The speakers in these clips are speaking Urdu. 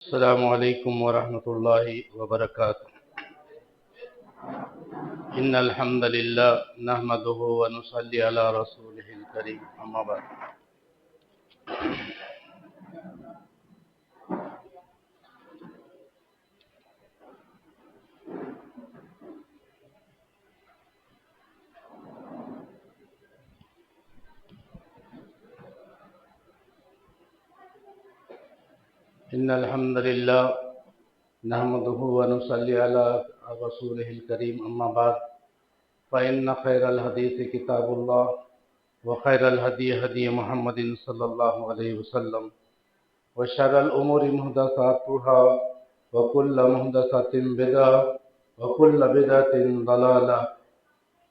السلام علیکم ورحمۃ اللہ وبرکاتہ۔ ان الحمد للہ نحمده ونصلی علی رسولہ الکریم، اما بعد۔ ان الحمد للہ نحمده ونصلی علی رسولہ الکریم، اما بعد، فإن خیر الحدیث کتاب اللہ وخیر الہدی ہدی محمد صلی اللہ علیہ وسلم وشر الامور محدثاتها وكل محدثة بدعة وكل بدعة ضلالة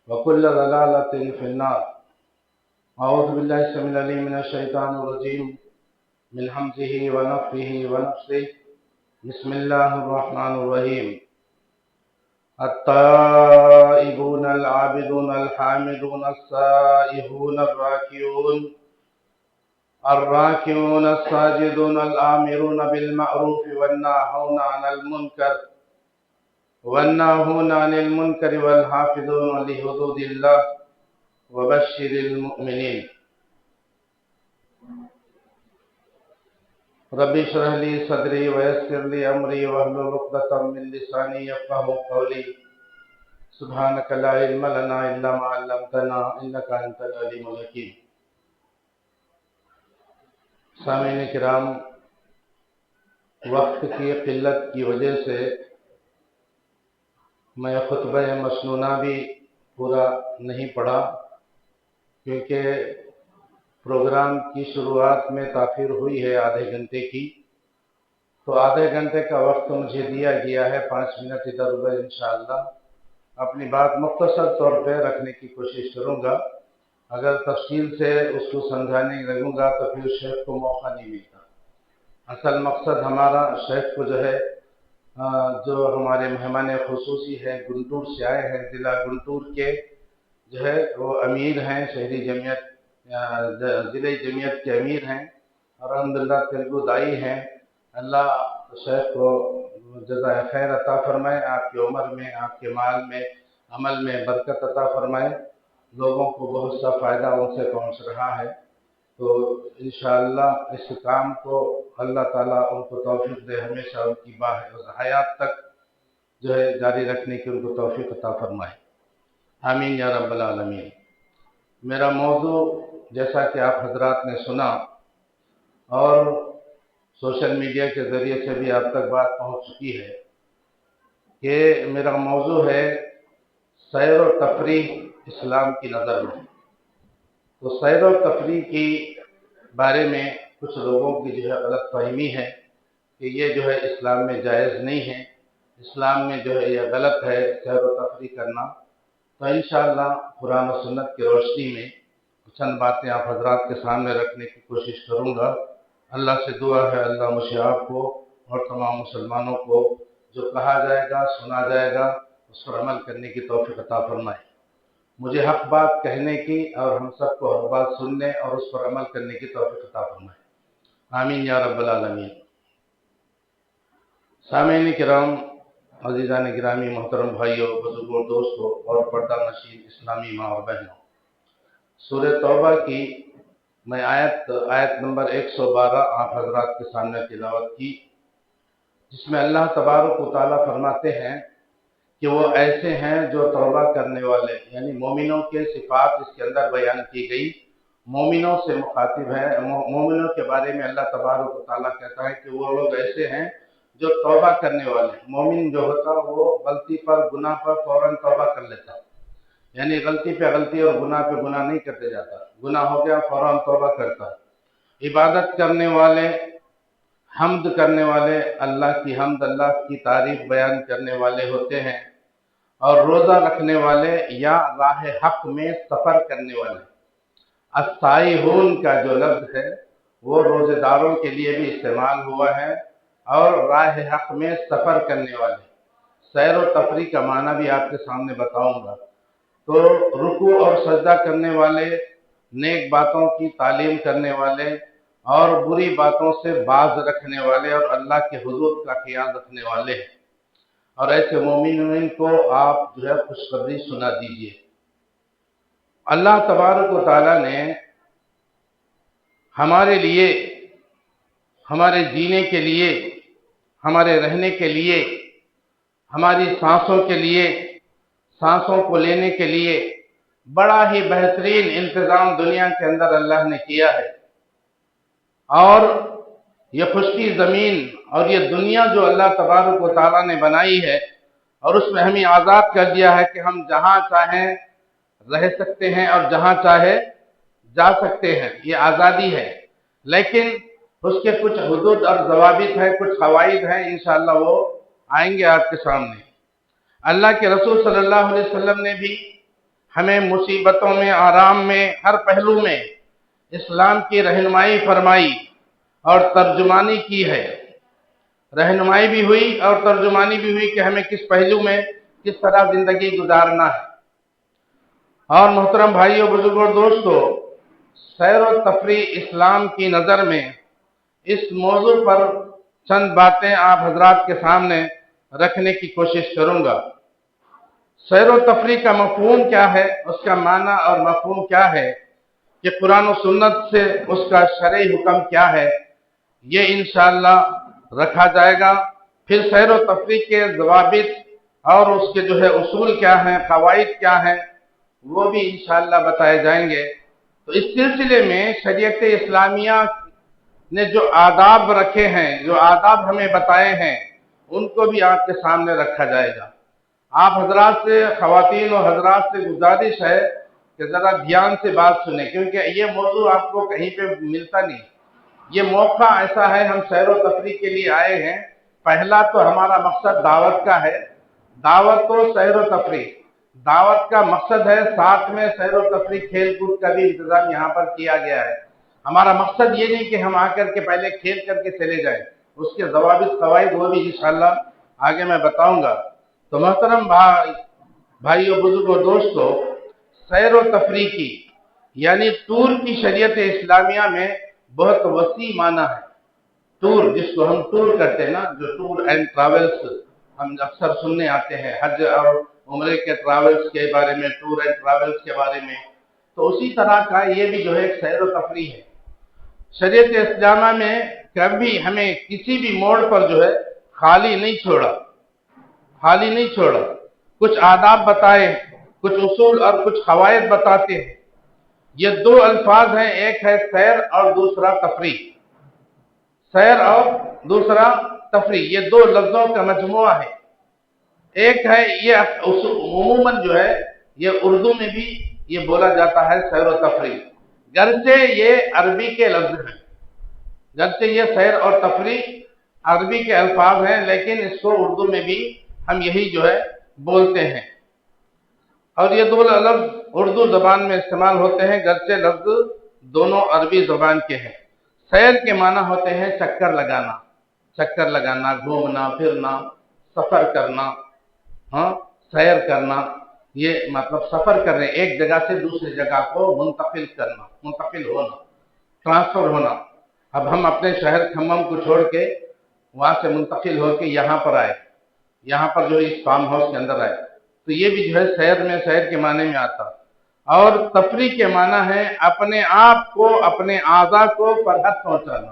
وكل ضلالة في النار۔ اعوذ باللہ السميع العليم من الشیطان الرجیم، من حمزه ونفخه ونفثه، بسم اللہ الرحمن الرحیم۔ التائبون العابدون الحامدون السائحون الراكعون الساجدون الآمرون بالمعروف والناهون عن المنكر والحافظون لحدود الله وبشر المؤمنين۔ رب اشرح لي صدري ويسر لي امري واحلل عقدة من لساني يفقهوا قولي، سبحانك لا علم لنا الا ما علمتنا انك انت العليم الحكيم۔ سامعین کرام، وقت کی قلت کی وجہ سے میں خطبہ مسنونہ بھی پورا نہیں پڑھا، کیونکہ پروگرام کی شروعات میں تاخیر ہوئی ہے آدھے گھنٹے کی، تو آدھے گھنٹے کا وقت مجھے دیا گیا ہے، 5 منٹ ادھر ادھر انشاءاللہ اپنی بات مختصر طور پہ رکھنے کی کوشش کروں گا۔ اگر تفصیل سے اس کو سمجھانے لگوں گا تو پھر شیخ کو موقع نہیں ملتا۔ اصل مقصد ہمارا شیخ کو جو ہمارے مہمان خصوصی ہے، گنٹور سے آئے ہیں، ضلع گنٹور کے وہ امیر ہیں، شہری جمعیت ضلع جمعیت کے امیر ہیں، اور الحمدللہ تیلگو دائی ہیں۔ اللہ شیخ کو جزائے خیر عطا فرمائے، آپ کی عمر میں، آپ کے مال میں، عمل میں برکت عطا فرمائے۔ لوگوں کو بہت سا فائدہ ان سے پہنچ رہا ہے، تو انشاءاللہ اس کام کو اللہ تعالیٰ ان کو توفیق دے، ہمیشہ ان کی حیات تک جاری رکھنے کی ان کو توفیق عطا فرمائے، آمین یا رب العالمین۔ میرا موضوع جیسا کہ آپ حضرات نے سنا اور سوشل میڈیا کے ذریعے سے بھی آپ تک بات پہنچ چکی ہے کہ میرا موضوع ہے سیر و تفریح اسلام کی نظر میں۔ تو سیر و تفریح کی بارے میں کچھ لوگوں کی غلط فہمی ہے کہ یہ اسلام میں جائز نہیں ہے، اسلام میں یہ غلط ہے سیر و تفریح کرنا۔ تو انشاءاللہ قرآن و سنت کی روشنی میں چند باتیں آپ حضرات کے سامنے رکھنے کی کوشش کروں گا۔ اللہ سے دعا ہے اللہ مجھے آپ کو اور تمام مسلمانوں کو جو کہا جائے گا، سنا جائے گا، اس پر عمل کرنے کی توفیق عطا فرمائے۔ مجھے حق بات کہنے کی اور ہم سب کو حق بات سننے اور اس پر عمل کرنے کی توفیق عطا فرمائے، آمین یا رب العالمین۔ سامعین کرام، عزیزان گرامی، محترم بھائیوں، بزرگوں، دوستوں اور پردہ نشین اسلامی ماں اور بہنوں، سورہ توبہ کی میں آیت نمبر 112 آپ حضرات کے سامنے تلاوت کی، جس میں اللہ تبارک و تعالیٰ فرماتے ہیں کہ وہ ایسے ہیں جو توبہ کرنے والے، یعنی مومنوں کے صفات اس کے اندر بیان کی گئی، مومنوں سے مخاطب ہے۔ مومنوں کے بارے میں اللہ تبارک و تعالیٰ کہتا ہے کہ وہ لوگ ایسے ہیں جو توبہ کرنے والے۔ مومن جو ہوتا وہ غلطی پر، گناہ پر فوراً توبہ کر لیتا، یعنی غلطی پہ غلطی اور گناہ پہ گناہ نہیں کرتے جاتا، گناہ ہو گیا فوراً توبہ کرتا۔ عبادت کرنے والے، حمد کرنے والے، اللہ کی حمد، اللہ کی تعریف بیان کرنے والے ہوتے ہیں، اور روزہ رکھنے والے یا راہ حق میں سفر کرنے والے۔ السائحون کا جو لفظ ہے وہ روزے داروں کے لیے بھی استعمال ہوا ہے، اور راہ حق میں سفر کرنے والے۔ سیر و تفریح کا معنی بھی آپ کے سامنے بتاؤں گا۔ تو رکوع اور سجدہ کرنے والے، نیک باتوں کی تعلیم کرنے والے، اور بری باتوں سے باز رکھنے والے اور اللہ کے حدود کا خیال رکھنے والے ہیں، اور ایسے مومنین کو آپ جو ہے خوشخبری سنا دیجئے۔ اللہ تبارک و تعالیٰ نے ہمارے لیے، ہمارے جینے کے لیے، ہمارے رہنے کے لیے، ہماری سانسوں کے لیے، سانسوں کو لینے کے لیے بڑا ہی بہترین انتظام دنیا کے اندر اللہ نے کیا ہے، اور یہ خشکی زمین اور یہ دنیا جو اللہ تبارک و تعالیٰ نے بنائی ہے، اور اس میں ہمیں آزاد کر دیا ہے کہ ہم جہاں چاہیں رہ سکتے ہیں اور جہاں چاہے جا سکتے ہیں، یہ آزادی ہے، لیکن اس کے کچھ حدود اور ضوابط ہیں، کچھ قواعد ہیں، انشاءاللہ وہ آئیں گے آپ کے سامنے۔ اللہ کے رسول صلی اللہ علیہ وسلم نے بھی ہمیں مصیبتوں میں، آرام میں، ہر پہلو میں اسلام کی رہنمائی فرمائی اور ترجمانی کی ہے۔ رہنمائی بھی ہوئی اور ترجمانی بھی ہوئی کہ ہمیں کس پہلو میں کس طرح زندگی گزارنا ہے۔ اور محترم بھائیوں، بزرگوں اور دوستو، سیر و تفریح اسلام کی نظر میں اس موضوع پر چند باتیں آپ حضرات کے سامنے رکھنے کی کوشش کروں گا۔ سیر و تفریح کا مفہوم کیا ہے، اس کا معنی اور مفہوم کیا ہے، کہ قرآن و سنت سے اس کا شرعی حکم کیا ہے، یہ انشاءاللہ رکھا جائے گا۔ پھر سیر و تفریح کے ضوابط اور اس کے جو ہے اصول کیا ہیں، قواعد کیا ہیں، وہ بھی انشاءاللہ بتائے جائیں گے۔ تو اس سلسلے میں شریعت اسلامیہ نے جو آداب رکھے ہیں، جو آداب ہمیں بتائے ہیں، ان کو بھی آپ کے سامنے رکھا جائے گا۔ آپ حضرات سے، خواتین و حضرات سے گزارش ہے کہ ذرا دھیان سے بات سنیں، کیونکہ یہ موضوع آپ کو کہیں پہ ملتا نہیں۔ یہ موقع ایسا ہے، ہم سیر و تفریح کے لیے آئے ہیں۔ پہلا تو ہمارا مقصد دعوت کا ہے، دعوت و سیر و تفریح۔ دعوت کا مقصد ہے، ساتھ میں سیر و تفریح، کھیل کود کا بھی انتظام یہاں پر کیا گیا ہے۔ ہمارا مقصد یہ نہیں کہ ہم آ کر کے پہلے کھیل کر کے چلے جائیں، اس کے ضوابط قواعد وہ بھی انشاءاللہ آگے میں بتاؤں گا۔ تو محترم بھائیو، بزرگوں، دوستو، سیر و تفریح کی یعنی ٹور کی شریعت اسلامیہ میں بہت وسیع معنی ہے۔ ٹور، جس کو ہم ٹور کرتے ہیں نا، جو ٹور اینڈ ٹریولز ہم اکثر سننے آتے ہیں، حج اور عمرے کے ٹریولز کے بارے میں، ٹور اینڈ ٹریولز کے بارے میں، تو اسی طرح کا یہ بھی جو ہے ایک سیر و تفریح ہے۔ شریعت اسلامیہ میں کبھی ہمیں کسی بھی موڑ پر جو ہے خالی نہیں چھوڑا، خالی نہیں چھوڑا۔ کچھ آداب بتائے، کچھ اصول اور کچھ قواعد بتاتے ہیں۔ یہ دو الفاظ ہیں، ایک ہے سیر اور دوسرا تفریح۔ سیر اور دوسرا تفریح، یہ دو لفظوں کا مجموعہ ہے۔ ایک ہے، یہ عموماً جو ہے یہ اردو میں بھی یہ بولا جاتا ہے سیر و تفریح، گرچہ یہ عربی کے لفظ ہیں، گرچہ یہ سیر اور تفریح عربی کے الفاظ ہیں، لیکن اس کو اردو میں بھی ہم یہی جو ہے بولتے ہیں۔ اور یہ دو لفظ اردو زبان میں استعمال ہوتے ہیں، گرچہ لفظ دونوں عربی زبان کے ہیں۔ سیر کے معنی ہوتے ہیں چکر لگانا، چکر لگانا، گھومنا پھرنا، سفر کرنا، ہاں، سیر کرنا، یہ مطلب سفر کرنے، ایک جگہ سے دوسری جگہ کو منتقل کرنا، منتقل ہونا، ٹرانسفر ہونا۔ اب ہم اپنے شہر کھمم کو چھوڑ کے وہاں سے منتقل ہو کے یہاں پر آئے، یہاں پر جو اس فارم ہاؤس کے اندر آئے، تو یہ بھی جو ہے سیر میں، سیر کے معنی میں آتا۔ اور تفریح کے معنی ہے اپنے آپ کو، اپنے اعضاء کو فرحت پہنچانا،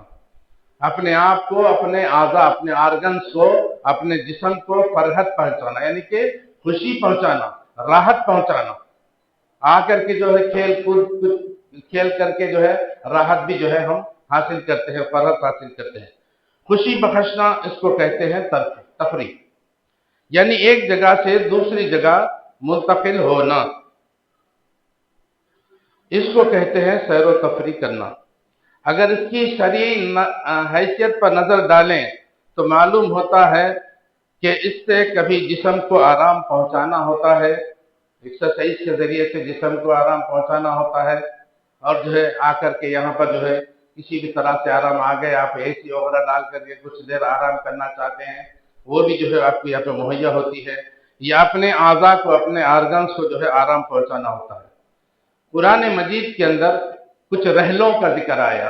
اپنے آپ کو، اپنے اعضاء، اپنے آرگنز کو، اپنے جسم کو فرحت پہنچانا، یعنی کہ خوشی پہنچانا، راحت پہنچانا۔ آ کر کے جو ہے کھیل کود، کھیل کر کے جو ہے راحت بھی جو ہے ہم حاصل کرتے ہیں، فرحت حاصل کرتے ہیں۔ خوشی بخشنا اس کو کہتے ہیں تفریح، یعنی ایک جگہ سے دوسری جگہ منتقل ہونا، اس کو کہتے ہیں سیر و تفریح کرنا۔ اگر اس کی شرعی حیثیت پر نظر ڈالیں تو معلوم ہوتا ہے کہ اس سے کبھی جسم کو آرام پہنچانا ہوتا ہے، ایکسرسائز کے ذریعے سے جسم کو آرام پہنچانا ہوتا ہے، اور جو ہے آ کر کے یہاں پر جو ہے کسی بھی طرح سے آرام آ گئے، آپ اے سی وغیرہ ڈال کر کے کچھ دیر آرام کرنا چاہتے ہیں، وہ بھی جو ہے آپ کو یہاں پہ مہیا ہوتی ہے، یا اپنے اعضاء کو، اپنے آرگنز کو جو ہے آرام پہنچانا ہوتا ہے۔ قرآن مجید کے اندر کچھ رحلوں کا ذکر آیا،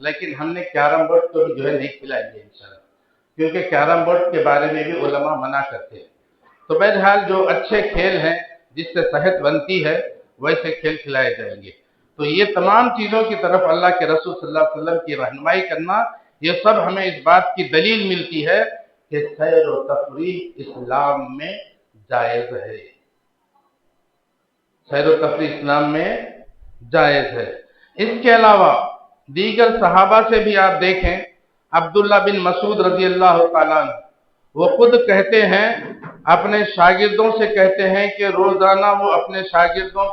لیکن ہم نے کیرم بورڈ تو جو ہے نہیں کھلائیں گے انشاءاللہ، کیونکہ کیرم بورڈ کے بارے میں بھی علماء منع کرتے ہیں۔ تو بہرحال جو اچھے کھیل ہیں جس سے صحت بنتی ہے ویسے کھیل کھلائے جائیں گے۔ تو یہ تمام چیزوں کی طرف اللہ کے رسول صلی اللہ علیہ وسلم کی رہنمائی کرنا، یہ سب ہمیں اس بات کی دلیل ملتی ہے کہ سیر و تفریح اسلام میں جائز ہے، سیر و تفریح اسلام میں جائز ہے۔ اس کے علاوہ دیگر صحابہ سے بھی آپ دیکھیں، عبداللہ بن مسعود رضی اللہ تعالیٰ عنہ وہ خود کہتے ہیں، اپنے شاگردوں سے کہتے ہیں کہ روزانہ وہ اپنے شاگردوں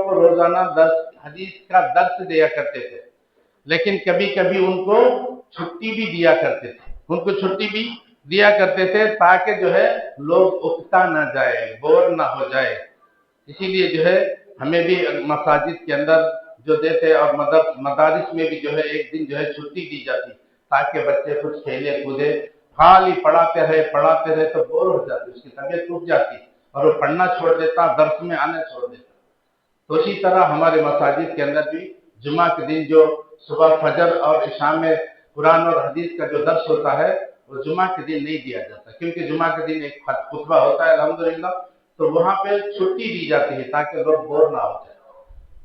کو روزانہ حدیث کا درس دیا کرتے تھے، لیکن کبھی کبھی ان کو چھٹی بھی دیا کرتے تھے تاکہ جو ہے لوگ اکتا نہ جائے، بور نہ ہو جائے۔ اسی لیے جو ہے ہمیں بھی مساجد کے اندر جو دیتے اور مدارس میں بھی جو ہے ایک دن جو ہے چھٹی دی جاتی تاکہ بچے کچھ کھیلے کودے، خالی پڑھاتے رہے تو بور ہو جاتی، اس کی طبیعت ٹوٹ جاتی اور وہ پڑھنا چھوڑ دیتا، درس میں آنا چھوڑ دیتا۔ تو اسی طرح ہمارے مساجد کے اندر بھی جمعہ کے دن جو صبح فجر اور عشاء میں قرآن اور حدیث کا جو درس ہوتا ہے وہ جمعہ کے دن نہیں دیا جاتا، کیونکہ جمعہ کے دن ایک خطبہ ہوتا ہے الحمدللہ، تو وہاں پہ چھٹی دی جاتی ہے تاکہ لوگ بور نہ ہو جائے۔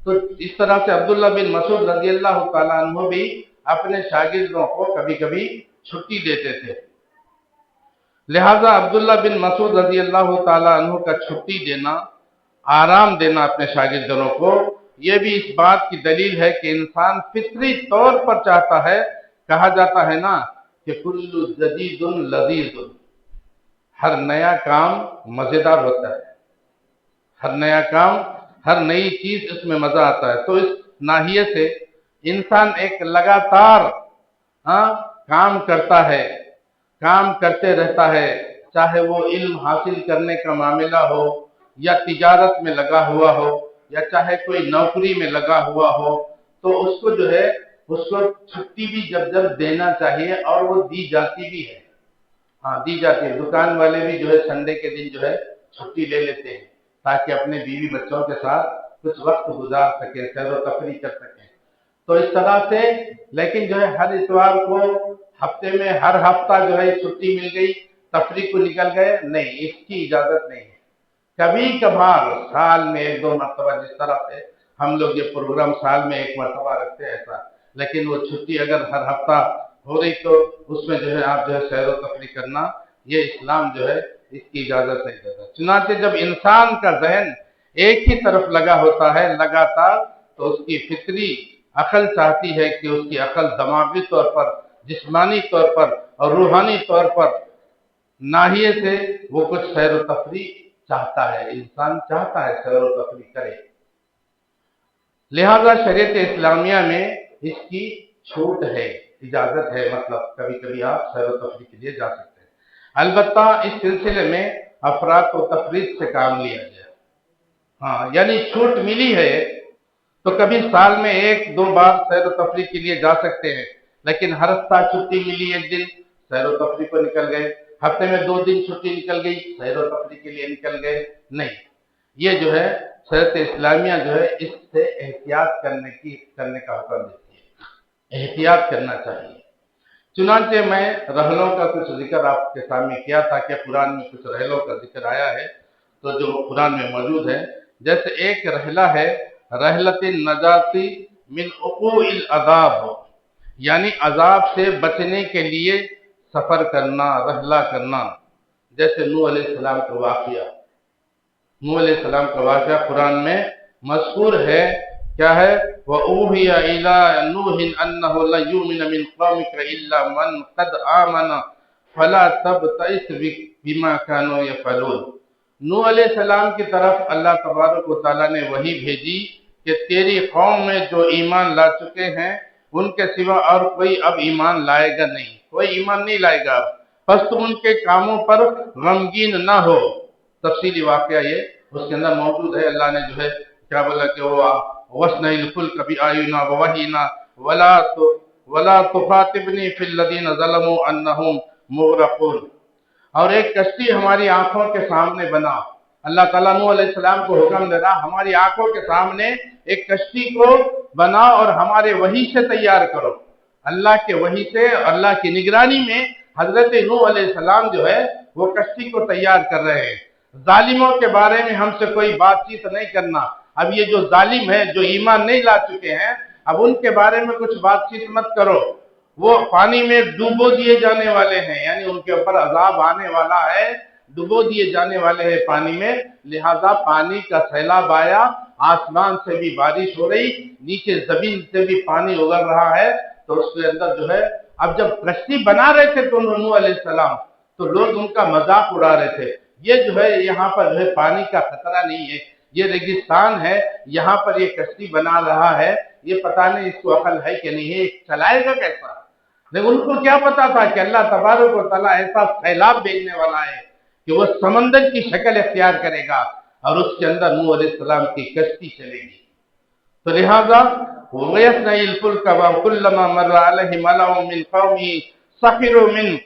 تو اس طرح سے عبداللہ بن مسعود رضی اللہ تعالیٰ عنہ بھی اپنے شاگردوں کو کبھی کبھی چھٹی دیتے تھے، لہذا عبداللہ بن مسعود رضی اللہ تعالیٰ عنہ کا چھٹی دینا، آرام دینا اپنے شاگردوں کو، یہ بھی اس بات کی دلیل ہے کہ انسان فطری طور پر چاہتا ہے، کہا جاتا ہے نا کہ کل جدید لذیذ، ہر نیا کام مزیدار ہوتا ہے، ہر نئی چیز اس میں مزہ آتا ہے۔ تو اس ناحیے سے انسان ایک لگاتار کام کرتے رہتا ہے، چاہے وہ علم حاصل کرنے کا معاملہ ہو یا تجارت میں لگا ہوا ہو یا چاہے کوئی نوکری میں لگا ہوا ہو، تو اس کو جو ہے اس کو چھٹی بھی جب دینا چاہیے، اور وہ دی جاتی بھی ہے، دی جاتی ہے۔ دکان والے بھی جو ہے سنڈے کے دن جو ہے چھٹی لے لیتے ہیں تاکہ اپنے بیوی بچوں کے ساتھ کچھ وقت گزار سکیں، سیر و تفریح کر سکیں۔ تو اس طرح سے، لیکن جو ہے ہر اتوار کو ہفتے میں ہر ہفتہ جو ہے چھٹی مل گئی، تفریح کو نکل گئے، نہیں، اس کی اجازت نہیں ہے۔ کبھی کبھار سال میں ایک دو مرتبہ، جس طرح سے ہم لوگ یہ پروگرام سال میں ایک مرتبہ رکھتے ہیں ایسا، لیکن وہ چھٹی اگر ہر ہفتہ ہو رہی تو اس میں جو ہے آپ جو ہے سیر و تفریح کرنا، یہ اسلام جو ہے اس کی اجازت نہیں دیتا۔ چنانچہ جب انسان کا ذہن ایک ہی طرف لگا ہوتا ہے لگاتار، تو اس کی فطری عقل چاہتی ہے کہ اس کی عقل دماغی طور پر، جسمانی طور پر اور روحانی طور پر ناحیے سے وہ کچھ سیر و تفریح چاہتا ہے، انسان چاہتا ہے سیر و تفریح کرے۔ لہذا شریعت اسلامیہ میں اس کی چھوٹ ہے، اجازت ہے، مطلب کبھی کبھی آپ سیر و تفریح کے لیے جا سکتے ہیں۔ البتہ اس سلسلے میں افراد کو تفریح سے کام لیا گیا، یعنی چھوٹ ملی ہے تو کبھی سال میں ایک دو بار سیر و تفریح کے لیے جا سکتے ہیں، لیکن ہر ہفتہ چھٹی ملی ایک دن، سیر و تفریح کو نکل گئے، ہفتے میں 2 دن چھٹی نکل گئی، سیر و تفریح کے لیے نکل گئے، نہیں۔ یہ جو ہے شریعت اسلامیہ جو ہے اس سے احتیاط کرنے کا حکم دیتی ہے، احتیاط کرنا چاہیے۔ چنانچہ میں رحلوں کا کچھ ذکر آپ کے سامنے کیا تھا کہ قرآن میں کچھ رحلوں کا ذکر آیا ہے، تو جو قرآن میں موجود ہے، جیسے ایک رحلہ ہے رحلت النجاتی من وقوع العذاب، یعنی عذاب سے بچنے کے لیے سفر کرنا، رحلہ کرنا، جیسے نوح علیہ السلام کا واقعہ قرآن میں مذکور ہے، کیا ہے؟ وَأُوحِيَ إِلَىٰ نُوحٍ أَنَّهُ لَن يُؤْمِنَ مِن قَوْمِكَ إِلَّا مَن قَدْ آمَنَ فَلَا تَبْتَئِسْ بِمَا كَانُوا يَفْعَلُونَ۔ نوح علیہ السلام کی طرف اللہ تبارک و تعالیٰ نے وحی بھیجی کہ تیری قوم میں جو ایمان لا چکے ہیں ان کے سوا اور کوئی اب ایمان لائے گا نہیں، کوئی ایمان نہیں لائے گا اب، بس تم ان کے کاموں پر غمگین نہ ہو۔ تفصیلی واقعہ یہ اس کے اندر موجود ہے۔ اللہ نے جو ہے کیا بولا کہ وہ وَسْنَ الْفُلْكَ بِأَعْيُنِنَا وَوَحْيِنَا وَلَا تُخَاطِبْنِي فِي الَّذِينَ ظَلَمُوا إِنَّهُمْ مُغْرَقُونَ، اور ایک کشتی ہماری آنکھوں کے سامنے بنا، اللہ تعالیٰ نوح علیہ السلام کو حکم دے رہا ہماری آنکھوں کے سامنے ایک کشتی کو بناؤ اور ہمارے وحی سے تیار کرو۔ اللہ کے وحی سے، اللہ کی نگرانی میں حضرت نوح علیہ السلام جو ہے وہ کشتی کو تیار کر رہے ہیں۔ ظالموں کے بارے میں ہم سے کوئی بات چیت نہیں کرنا۔ اب یہ جو ظالم ہے، جو ایمان نہیں لا چکے ہیں، اب ان کے بارے میں کچھ بات چیت مت کرو۔ وہ پانی میں ڈوبو دیے جانے والے ہیں، یعنی ان کے اوپر عذاب آنے والا ہے، ڈبو دیے جانے والے ہیں پانی میں، لہذا پانی کا سیلاب آیا، آسمان سے بھی بارش ہو رہی، نیچے زمین سے بھی پانی اگل رہا ہے، تو اس کے اندر جو ہے اب جب کشتی بنا رہے تھے تو نوح علیہ السلام، تو لوگ ان کا مذاق اڑا رہے تھے، یہ جو ہے یہاں پر جو ہے پانی کا خطرہ نہیں ہے، یہ ریگستان ہے، یہاں پر یہ کشتی بنا رہا ہے، یہ پتہ نہیں اس کو عقل ہے کہ نہیں ہے، چلائے گا کیسا؟ لیکن ان کو کیا پتا تھا کہ اللہ تبارک و تعالیٰ ایسا سیلاب بھیجنے والا ہے کہ وہ سمندر کی شکل اختیار کرے گا اور اس کے اندر نوح علیہ السلام کی کشتی چلے گی۔ تو لہذا وَيَصْنَعِ الْفُلْكَ وَكُلَّمَا مَرَّ عَلَيْهِ مَلَأٌ مِّن قَوْمِهِ سَخِرُوا مِنْهُ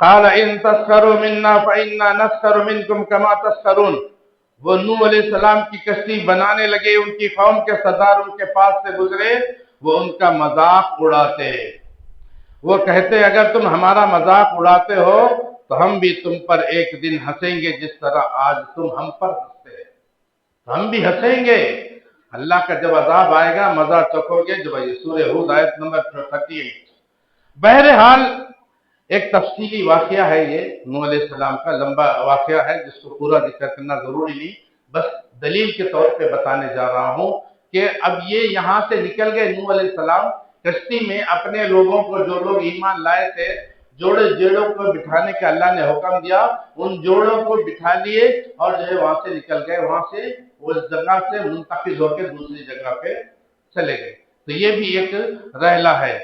قَالَ إِن تَسْخَرُوا مِنَّا فَإِنَّا نَسْخَرُ مِنْكُمْ كَمَا تَسْخَرُونَ۔ وہ نوح علیہ السلام کی کشتی بنانے لگے، ان کی قوم کے سردار ان کے پاس سے گزرے، وہ ان کا مذاق اڑاتے، وہ کہتے اگر تم ہمارا مذاق اڑاتے ہو تو ہم بھی تم پر ایک دن ہنسیں گے جس طرح آج تم ہم پر ہنستے ہیں، ہم بھی ہنسیں گے۔ اللہ کا جب عذاب آئے گا مزہ چکھو گے، جو بھائی سورہ ہود آیت نمبر 38۔ بہرحال ایک تفصیلی واقعہ ہے یہ نوح علیہ السلام کا، لمبا واقعہ ہے جس کو پورا ذکر کرنا ضروری نہیں، بس دلیل کے طور پہ بتانے جا رہا ہوں کہ اب یہ یہاں سے نکل گئے نوح علیہ السلام کشتی میں، اپنے لوگوں کو جو لوگ ایمان لائے تھے جوڑے جوڑوں کو بٹھانے کا اللہ نے حکم دیا، ان جوڑوں کو بٹھا لیے اور جو ہے وہاں سے نکل گئے، وہاں سے اس جگہ سے منتقل ہو کے دوسری جگہ پہ چلے گئے۔ تو یہ بھی ایک رحلہ ہے۔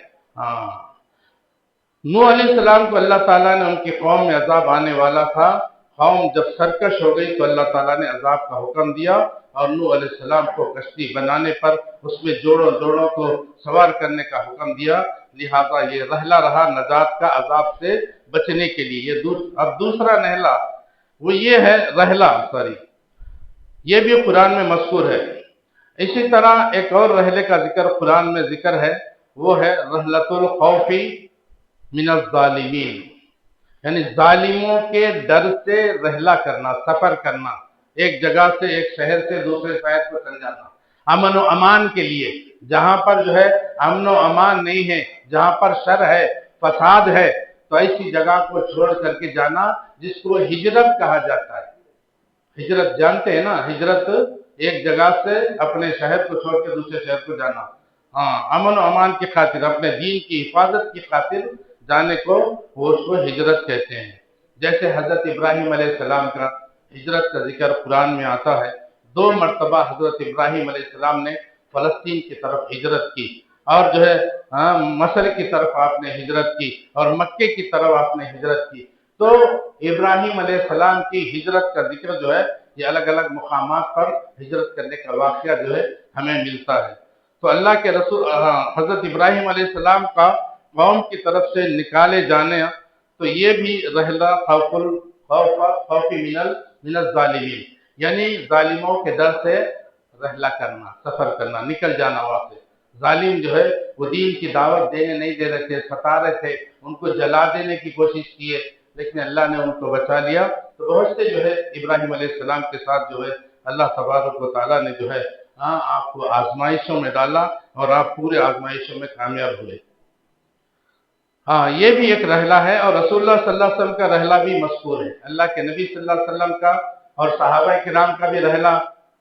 نوح علیہ السلام کو اللہ تعالیٰ نے ان کی قوم میں عذاب آنے والا تھا، قوم جب سرکش ہو گئی تو اللہ تعالیٰ نے عذاب کا حکم دیا اور نوح علیہ السلام کو کشتی بنانے پر اس میں جوڑوں کو سوار کرنے کا حکم دیا، لہذا یہ رحلہ رہا نجات کا عذاب سے بچنے کے لیے۔ اب دوسرا نہلا وہ یہ ہے رحلہ، یہ بھی قرآن میں مذکور ہے۔ اسی طرح ایک اور رحلے کا ذکر قرآن میں ذکر ہے، وہ ہے رحلۃ الخوف من الظالمین، یعنی ظالموں کے ڈر سے رحلہ کرنا، سفر کرنا، ایک جگہ سے ایک شہر سے دوسرے شہر کو چل جانا امن و امان کے لیے، جہاں پر جو ہے امن و امان نہیں ہے، جہاں پر شر ہے، فساد ہے، تو ایسی جگہ کو چھوڑ کر کے جانا جس کو ہجرت کہا جاتا ہے۔ ہجرت جانتے ہیں نا، ہجرت ایک جگہ سے اپنے شہر کو چھوڑ کے دوسرے شہر کو جانا، امن و امان کی خاطر، اپنے دین کی حفاظت کی خاطر جانے کو وہ اس کو ہجرت کہتے ہیں۔ جیسے حضرت ابراہیم علیہ السلام کا ہجرت کا ذکر قرآن میں آتا ہے، 2 مرتبہ حضرت ابراہیم علیہ السلام نے فلسطین کی طرف ہجرت کی، اور جو ہے مصر کی طرف آپ نے ہجرت کی، اور مکے کی طرف آپ نے ہجرت کی۔ تو ابراہیم علیہ السلام کی ہجرت کا ذکر جو ہے یہ الگ الگ مقامات پر ہجرت کرنے کا واقعہ جو ہے ہمیں ملتا ہے۔ تو اللہ کے رسول حضرت ابراہیم علیہ السلام کا قوم کی طرف سے نکالے جانے، تو یہ بھی رحلہ خوف من الظالمین، یعنی ظالموں کے ڈر سے رحلہ کرنا، سفر کرنا، نکل جانا وہاں سے۔ ظالم جو ہے وہ دین کی دعوت دینے نہیں دے رہے تھے، ستا رہے تھے، ان کو جلا دینے کی کوشش کیے، لیکن اللہ نے ان کو بچا لیا۔ تو بہت سے جو ہے ابراہیم علیہ السلام کے ساتھ جو ہے اللہ تبارک و تعالیٰ نے جو ہے آپ کو آزمائشوں میں ڈالا اور آپ پورے آزمائشوں میں کامیاب ہوئے۔ یہ بھی ایک رحلہ ہے، اور رسول اللہ صلی اللہ علیہ وسلم کا رحلہ بھی مذکور ہے، اللہ کے نبی صلی اللہ علیہ وسلم کا اور صحابہ کرام کا بھی رحلہ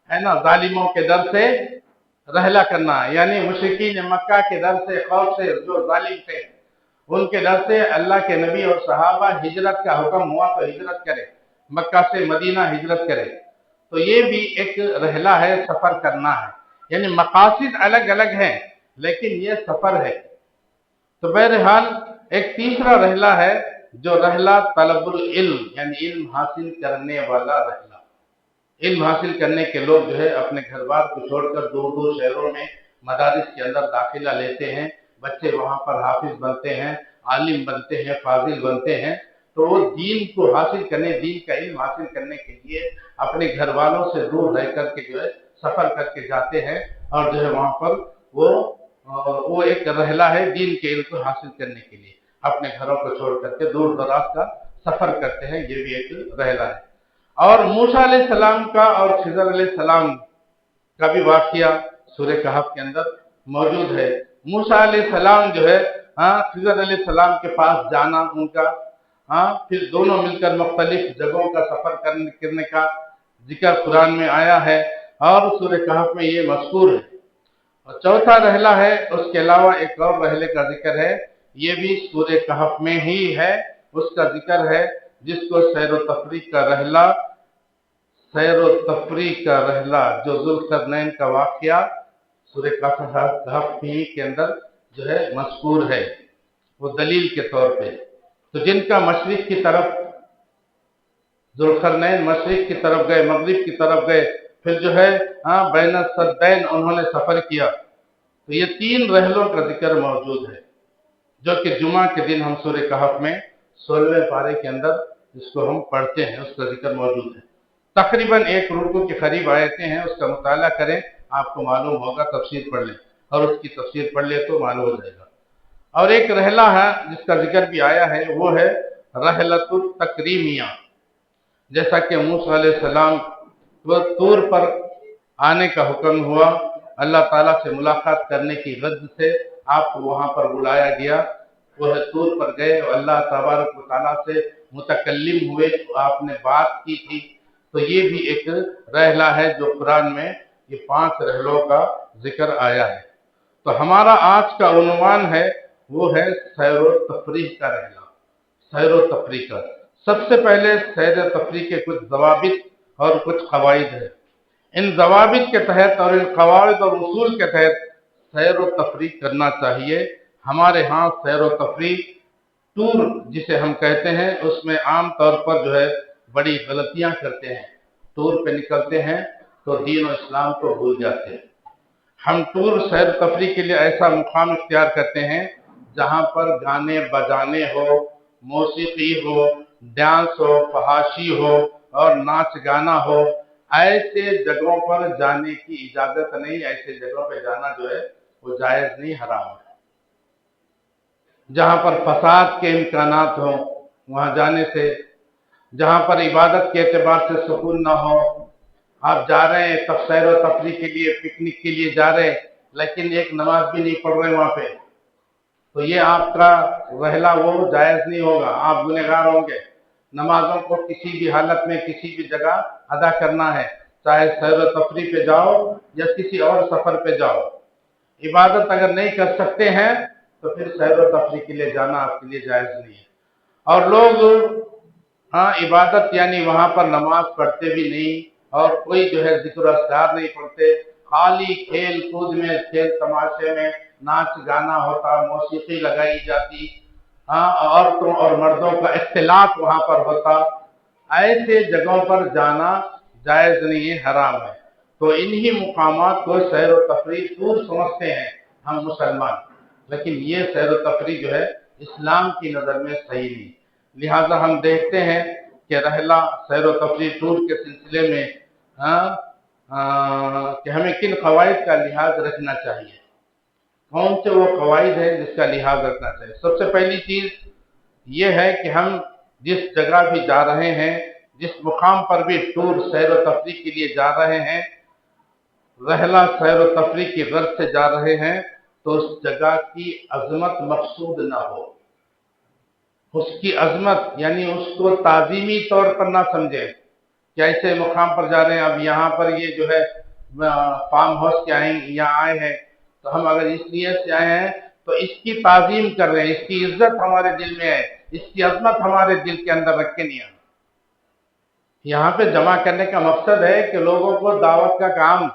ہے نا، ظالموں کے ڈر سے رحلہ کرنا، یعنی مشرکین مکہ کے ڈر سے، خوف سے، جو ظالم تھے ان کے ڈر سے اللہ کے نبی اور صحابہ ہجرت کا حکم ہوا تو ہجرت کرے، مکہ سے مدینہ ہجرت کرے۔ تو یہ بھی ایک رحلہ ہے، سفر کرنا ہے، یعنی مقاصد الگ الگ ہیں لیکن یہ سفر ہے۔ تو بہرحال ایک تیسرا رحلہ ہے جو رحلہ طلب العلم، یعنی علم حاصل کرنے والا رحلہ۔ علم حاصل کرنے کے لوگ جو ہے اپنے گھر بار کو چھوڑ کر دور دور شہروں میں مدارس کے اندر داخلہ لیتے ہیں، بچے وہاں پر حافظ بنتے ہیں، عالم بنتے ہیں، فاضل بنتے ہیں۔ تو وہ دین کو حاصل کرنے، دین کا علم حاصل کرنے کے لیے اپنے گھر والوں سے دور رہ کر کے جو ہے سفر کر کے جاتے ہیں، اور جو ہے وہاں پر وہ ایک رحلہ ہے دین کے علم کو حاصل کرنے کے لیے، اپنے گھروں کو چھوڑ کر کے دور دراز کا سفر کرتے ہیں، یہ بھی ایک رحلہ ہے۔ اور موسیٰ علیہ السلام کا اور خضر علیہ السلام کا بھی واقعہ سورہ کہف کے اندر موجود ہے۔ موسیٰ علیہ السلام جو ہے خضر علیہ السلام کے پاس جانا ان کا، پھر دونوں مل کر مختلف جگہوں کا سفر کرنے کا ذکر قرآن میں آیا ہے، اور سورہ کہف میں یہ مذکور ہے۔ اور چوتھا رحلہ ہے، اس کے علاوہ ایک اور رحلے کا ذکر ہے، یہ بھی سورہ کہف میں ہی ہے، اس کا ذکر ہے جس کو سیر و تفریح کا رحلہ، سیر و تفریح کا رحلہ جو ذوالقرنین کا واقعہ سورہ کہف کے اندر جو ہے مذکور ہے، وہ دلیل کے طور پہ۔ تو جن کا مشرق کی طرف ذوالقرنین مشرق کی طرف گئے، مغرب کی طرف گئے، پھر جو ہے بین السدین انہوں نے سفر کیا، تو یہ 3 رحلوں کا ذکر موجود ہے، جو کہ جمعہ کے دن ہم سورہ کہف میں 16ویں پارے کے اندر جس کو ہم پڑھتے ہیں، اس کا ذکر موجود ہے۔ تقریباً 1 رکوع کے قریب آیتیں ہیں، اس کا مطالعہ کریں، آپ کو معلوم ہوگا، تفسیر پڑھ لیں اور اس کی تفسیر پڑھ لیں تو معلوم ہو جائے گا۔ اور ایک رحلہ ہے جس کا ذکر بھی آیا ہے، وہ ہے رحلۃ التکریمیہ، جیسا کہ موسیٰ علیہ السلام کو طور پر آنے کا حکم ہوا، اللہ تعالیٰ سے ملاقات کرنے کی غرض سے آپ کو وہاں پر بلایا گیا، وہ طور پر گئے اور اللہ تبارک و تعالیٰ سے متکلم ہوئے، آپ نے بات کی تھی، تو یہ بھی ایک رحلہ ہے جو قرآن میں یہ 5 رحلوں کا ذکر آیا ہے۔ تو ہمارا آج کا عنوان ہے، وہ ہے سیر و تفریح کا رحلہ، سیر و تفریح کا۔ سب سے پہلے سیر و تفریح کے کچھ ضوابط اور کچھ قواعد ہیں۔ ان ضوابط کے تحت اور ان قواعد اور اصول کے تحت سیر و تفریح کرنا چاہیے۔ ہمارے ہاں سیر و تفریح ٹور جسے ہم کہتے ہیں، اس میں عام طور پر جو ہے بڑی غلطیاں کرتے ہیں۔ ٹور پہ نکلتے ہیں تو دین و اسلام کو بھول جاتے ہیں۔ ہم ٹور سیر و تفریح کے لیے ایسا مقام اختیار کرتے ہیں جہاں پر گانے بجانے ہو، موسیقی ہو، ڈانس ہو، فحاشی ہو اور ناچ گانا ہو۔ ایسے جگہوں پر جانے کی اجازت نہیں، ایسے جگہوں پہ جانا جو ہے وہ جائز نہیں، حرام ہے۔ جہاں پر فساد کے امکانات ہوں وہاں جانے سے، جہاں پر عبادت کے اعتبار سے سکون نہ ہو، آپ جا رہے ہیں تب سیر و تفریح کے لیے، پکنک کے لیے جا رہے ہیں، لیکن ایک نماز بھی نہیں پڑھ رہے وہاں پہ، تو یہ آپ کا رحلہ وہ جائز نہیں ہوگا، آپ گنہگار ہوں گے۔ نمازوں کو کسی بھی حالت میں کسی بھی جگہ ادا کرنا ہے، چاہے سیر و تفریح پہ جاؤ یا کسی اور سفر پہ جاؤ۔ عبادت اگر نہیں کر سکتے ہیں تو پھر سیر و تفریح کے لیے جانا آپ کے لیے جائز نہیں ہے۔ اور لوگ عبادت یعنی وہاں پر نماز پڑھتے بھی نہیں، اور کوئی جو ہے ذکر و اذکار نہیں پڑھتے، خالی کھیل کود میں، کھیل تماشے میں ناچ گانا ہوتا، موسیقی لگائی جاتی، عورتوں اور مردوں کا اختلاط وہاں پر ہوتا۔ ایسے جگہوں پر جانا جائز نہیں ہے، حرام ہے۔ تو انہی مقامات کو سیر و تفریح ٹور سمجھتے ہیں ہم مسلمان، لیکن یہ سیر و تفریح جو ہے اسلام کی نظر میں صحیح نہیں۔ لہٰذا ہم دیکھتے ہیں کہ رحلہ سیر و تفریح ٹور کے سلسلے میں کہ ہمیں کن قواعد کا لحاظ رکھنا چاہیے، کون سے وہ قواعد ہیں جس کا لحاظ رکھنا چاہیے۔ سب سے پہلی چیز یہ ہے کہ ہم جس جگہ بھی جا رہے ہیں، جس مقام پر بھی ٹور سیر و تفریح کے لیے جا رہے ہیں، رحلہ سیر و تفریح کی غرض سے جا رہے ہیں، تو اس جگہ کی عظمت مقصود نہ ہو۔ اس کی عظمت یعنی اس کو تعظیمی طور پر نہ سمجھیں کہ ایسے مقام پر جا رہے ہیں، اب یہاں پر یہ جو ہے فارم ہاؤس کے یہاں آئے ہیں، تو ہم اگر اس نیت سے آئے ہیں تو اس کی تعظیم کر رہے ہیں، اس کی عزت ہمارے دل میں ہے، اس کی عظمت ہمارے دل کے اندر رکھ کے نہیں آنا۔ یہاں پہ جمع کرنے کا مقصد ہے کہ لوگوں کو دعوت کا کام،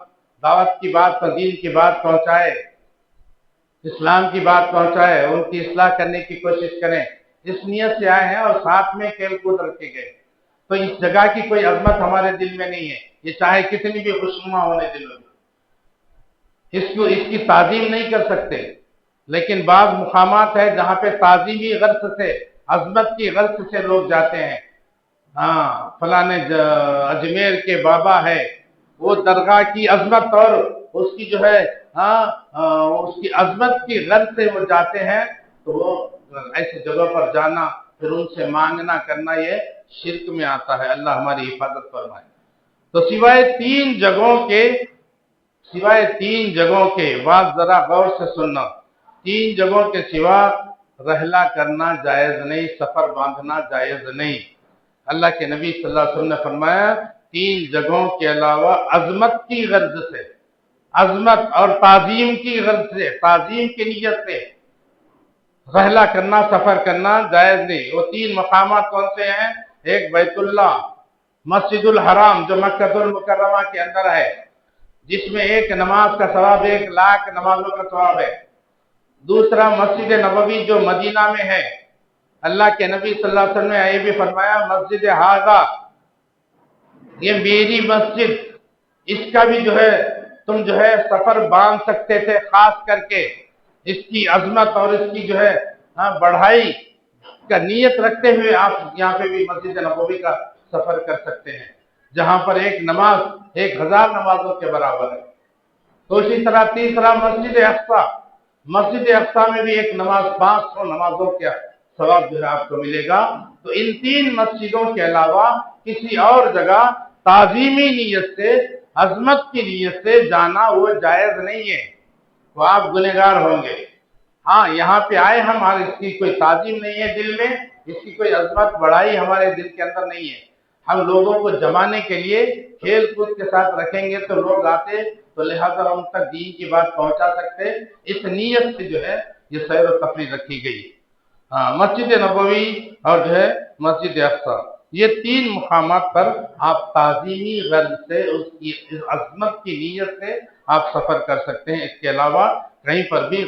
دعوت کی بات، دین کی بات پہنچائے، اسلام کی بات پہنچائے، ان کی اصلاح کرنے کی کوشش کریں، اس نیت سے آئے ہیں اور ساتھ میں کھیل کود رکھے گئے، تو اس جگہ کی کوئی عظمت ہمارے دل میں نہیں ہے، یہ چاہے کتنی بھی خوشنما ہونے دلوں میں، اس کی تعظیم نہیں کر سکتے۔ لیکن بعض مقامات ہیں جہاں پہ تعظیمی غرض سے عظمت کی غرض سے لوگ جاتے ہیں. ہاں فلانے اجمیر کے بابا ہے، وہ درگاہ کی عظمت اور اس کی جو ہے اس کی عظمت کی غرض سے وہ جاتے ہیں. تو وہ ایسی جگہ پر جانا، پھر ان سے مانگنا کرنا، یہ شرک میں آتا ہے. اللہ ہماری حفاظت فرمائے. تو سوائے تین جگہوں کے بات ذرا غور سے سننا. 3 جگہوں کے سوا رحلہ کرنا جائز نہیں، سفر باندھنا جائز نہیں. اللہ کے نبی صلی اللہ علیہ وسلم نے فرمایا 3 جگہوں کے علاوہ عظمت کی غرض سے، عظمت اور تعظیم کی غرض سے، تعظیم کی نیت سے رحلہ کرنا، سفر کرنا جائز نہیں. وہ 3 مقامات کون سے ہیں؟ ایک بیت اللہ، مسجد الحرام جو مکہ المکرمہ کے اندر ہے، جس میں ایک نماز کا ثواب 1 لاکھ نمازوں کا ثواب ہے. دوسرا مسجد نبوی جو مدینہ میں ہے. اللہ کے نبی صلی اللہ علیہ وسلم نے یہ بھی فرمایا مسجد ہاذا، یہ میری مسجد، اس کا بھی جو ہے تم جو ہے سفر باندھ سکتے تھے، خاص کر کے اس کی عظمت اور اس کی جو ہے بڑھائی کا نیت رکھتے ہوئے آپ یہاں پہ بھی مسجد نبوی کا سفر کر سکتے ہیں، جہاں پر ایک نماز 1000 نمازوں کے برابر ہے. تو اسی طرح تیسرا مسجد اقصی، مسجد اقصی میں بھی ایک نماز 500 نمازوں کا ثواب جو ہے آپ کو ملے گا. تو ان 3 مسجدوں کے علاوہ کسی اور جگہ تعظیمی نیت سے، عظمت کی نیت سے جانا وہ جائز نہیں ہے. تو آپ گنہگار ہوں گے. ہاں یہاں پہ آئے ہم، اس کی کوئی تعظیم نہیں ہے دل میں، اس کی کوئی عظمت بڑھائی ہمارے دل کے اندر نہیں ہے. ہم لوگوں کو جمانے کے لیے کھیل کود کے ساتھ رکھیں گے تو لوگ آتے، تو لہذا ہم تک دین کی بات پہنچا سکتے. اس نیت سے جو ہے یہ سیر و تفریح رکھی گئی. مسجد نبوی اور جو ہے مسجد اقصی، یہ 3 مقامات پر آپ تعظیمی غرض سے، اس کی عظمت کی نیت سے آپ سفر کر سکتے ہیں. اس کے علاوہ کہیں پر بھی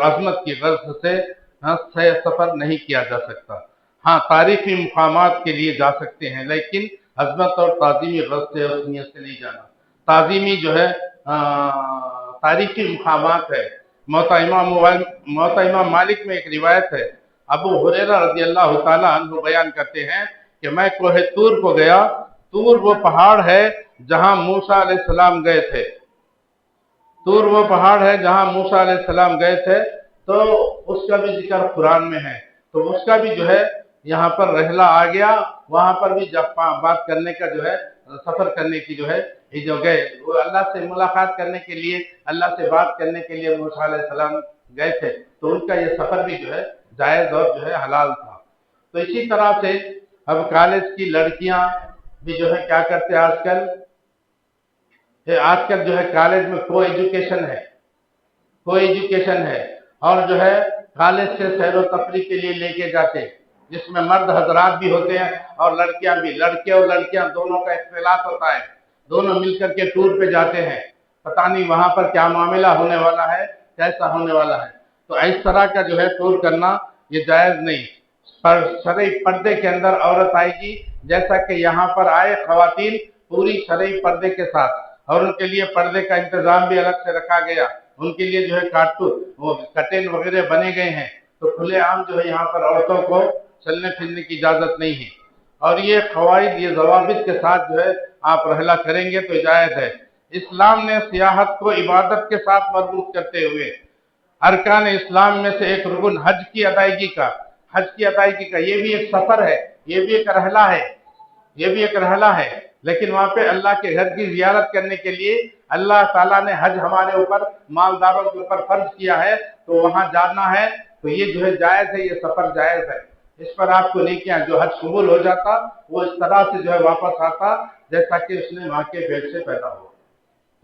عظمت کی غرض سے سفر نہیں کیا جا سکتا. ہاں تاریخی مقامات کے لیے جا سکتے ہیں، لیکن عظمت اور تعظیمی غرض سے اور نیت سے نہیں جانا. تعظیمی جو ہے تاریخی مقامات ہے. موطا امام مالک میں ایک روایت ہے، ابو ہریرہ رضی اللہ تعالیٰ عنہ بیان کرتے ہیں کہ میں کوہ طور کو گیا. طور وہ پہاڑ ہے جہاں موسیٰ علیہ السلام گئے تھے. طور وہ پہاڑ ہے جہاں موسیٰ علیہ السلام گئے تھے. تو اس کا بھی ذکر قرآن میں ہے. تو اس کا بھی جو ہے یہاں پر رحلہ آ گیا. وہاں پر بھی جب بات کرنے کا جو ہے، سفر کرنے کی جو ہے، یہ جو گئے وہ اللہ سے ملاقات کرنے کے لیے، اللہ سے بات کرنے کے لیے موسیٰ علیہ السلام گئے تھے. تو ان کا یہ سفر بھی جو ہے جائز اور جو ہے حلال تھا. تو اسی طرح سے اب کالج کی لڑکیاں بھی جو ہے کیا کرتے ہیں آج کل جو ہے کالج میں کو ایجوکیشن ہے اور جو ہے کالج سے سیر و تفریح کے لیے لے کے جاتے، جس میں مرد حضرات بھی ہوتے ہیں اور لڑکیاں بھی. لڑکے اور لڑکیاں دونوں کا اختلاط ہوتا ہے، دونوں مل کر کے ٹور پہ جاتے ہیں. پتہ نہیں وہاں پر کیا معاملہ ہونے والا ہے، کیسا ہونے والا ہے. تو اس طرح کا جو ہے ٹور کرنا یہ جائز نہیں. شرعی پردے کے اندر عورت آئے گی، جیسا کہ یہاں پر آئے خواتین پوری شرعی پردے کے ساتھ، اور ان کے لیے پردے کا انتظام بھی الگ سے رکھا گیا. ان کے لیے جو ہے کٹن وغیرہ بنے گئے ہیں. تو کھلے عام جو ہے یہاں پر عورتوں کو چلنے پھرنے کی اجازت نہیں ہے. اور یہ قواعد، یہ ضوابط کے ساتھ جو ہے آپ رحلہ کریں گے تو اجازت ہے. اسلام نے سیاحت کو عبادت کے ساتھ مربوط کرتے ہوئے ارکان اسلام میں سے ایک رکن حج کی ادائیگی کا، یہ بھی ایک سفر ہے، یہ بھی ایک رحلہ ہے. لیکن وہاں پہ اللہ کے گھر کی زیارت کرنے کے لیے اللہ تعالیٰ نے حج ہمارے اوپر، مالداروں کے اوپر فرض کیا ہے. تو وہاں جانا ہے تو یہ جو ہے جائز ہے، یہ سفر جائز ہے. اس پر آپ کو نیکیاں، جو حج قبول ہو جاتا وہ اس طرح سے جو ہے واپس آتا جیسا کہ اس نے ماں کے پیٹ سے پیدا ہوا.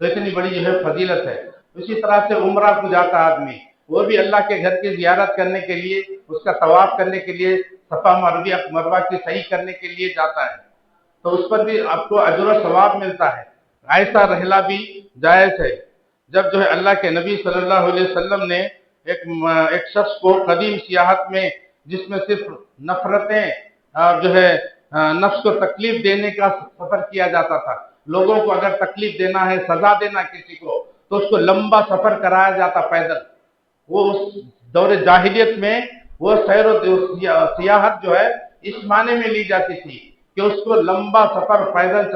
تو اتنی بڑی جو ہے فضیلت ہے. اسی طرح سے عمرہ کو جاتا آدمی، وہ بھی اللہ کے گھر کی زیارت کرنے کے لیے، اس کا طواف کرنے کے لیے، صفا مروہ کی صحیح کرنے کے لیے جاتا ہے. تو اس پر بھی آپ کو اجر و ثواب ملتا ہے. ایسا رحلہ بھی جائز ہے. جب جو ہے اللہ کے نبی صلی اللہ علیہ وسلم نے ایک شخص کو قدیم سیاحت میں، جس میں صرف نفرتیں اور جو ہے نفس کو تکلیف دینے کا سفر کیا جاتا تھا. لوگوں کو اگر تکلیف دینا ہے، سزا دینا کسی کو، تو اس کو لمبا سفر کرایا جاتا پیدل. وہ اس دور جاہلیت میں وہ سیاحت جو ہے اس معنی میں لی جاتی تھی کہ اس کو لمبا سفر پیدل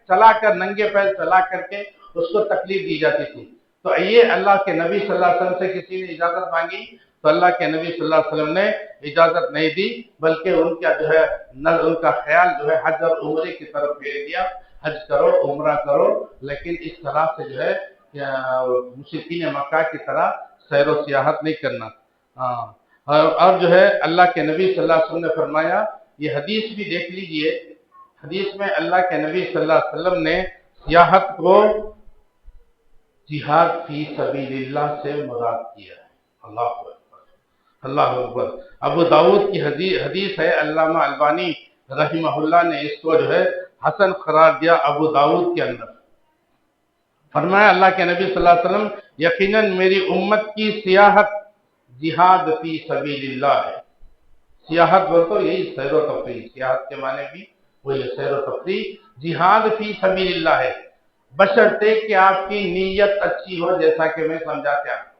چلا کر ننگے پیر چلا کر کے اس کو تکلیف دی جاتی تھی. تو یہ اللہ کے نبی صلی اللہ علیہ وسلم سے کسی نے اجازت مانگی تو اللہ کے نبی صلی اللہ علیہ وسلم نے اجازت نہیں دی، بلکہ ان کا جو ہے ان کا خیال جو ہے حج اور عمرے کی طرف پھیر دیا. حج کرو، عمرہ کرو، لیکن اس طرح سے جو ہے مشرکین مکہ کی طرح سیر و سیاحت نہیں کرنا. اور جو ہے اللہ کے نبی صلی اللہ علیہ وسلم نے فرمایا، یہ حدیث بھی دیکھ لیجئے، حدیث میں اللہ کے نبی صلی اللہ علیہ وسلم نے سیاحت کو جہاد فی سبیل اللہ سے مراد کیا ہے. اللہ اکبر، اللہ اکبر. ابو داؤد کی حدیث ہے، علامہ البانی رحمہ اللہ نے اس کو جو ہے حسن قرار دیا ابو داؤد کے اندر. فرمایا اللہ کے نبی صلی اللہ علیہ وسلم، یقیناً میری امت کی سیاحت جہاد فی سبیل اللہ ہے. سیاحت بول تو یہی سیر و تفریح، سیاحت کے معنی بھی وہی سیر و تفریح. جہاد فی سبیل اللہ ہے، بشرطے کہ آپ کی نیت اچھی ہو. جیسا کہ میں سمجھاتا ہوں،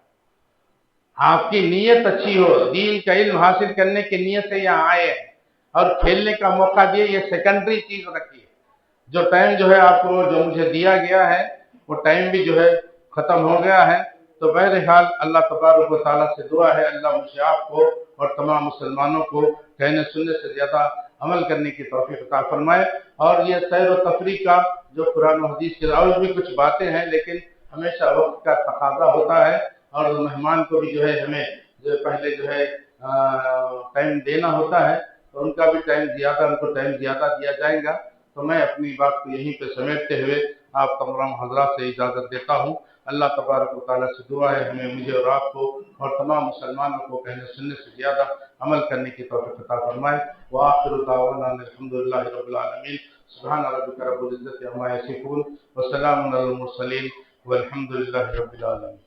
آپ کی نیت اچھی ہو، دین کا علم حاصل کرنے کی نیت سے یہاں آئے ہیں اور کھیلنے کا موقع دیے، یہ سیکنڈری چیز رکھیے. جو ٹائم جو ہے آپ کو جو مجھے دیا گیا ہے وہ ٹائم بھی جو ہے ختم ہو گیا ہے. تو بہرحال اللہ تبارک و تعالیٰ سے دعا ہے اللہ مجھے آپ کو اور تمام مسلمانوں کو کہنے سننے سے زیادہ عمل کرنے کی توفیق عطا فرمائے. اور یہ سیر و تفریح کا جو قرآن و حدیث کے اور بھی کچھ باتیں ہیں، لیکن ہمیشہ وقت کا تقاضا ہوتا ہے اور مہمان کو بھی جو ہے ہمیں پہلے جو ہے ٹائم دینا ہوتا ہے، تو ان کا بھی ٹائم زیادہ دیا جائے گا. تو میں اپنی بات کو یہیں پہ سمیٹتے ہوئے آپ تمام حضرات سے اجازت دیتا ہوں. اللہ تبارک و تعالیٰ سے دعا ہے مجھے اور آپ کو اور تمام مسلمانوں کو کہنے سننے سے زیادہ عمل کرنے کی توفیق عطا فرمائے. وآخر دعوانا الحمدللہ رب العالمین. سبحان ربک رب العزت عما یصفون وسلام علی المرسلین والحمدللہ رب العالمین.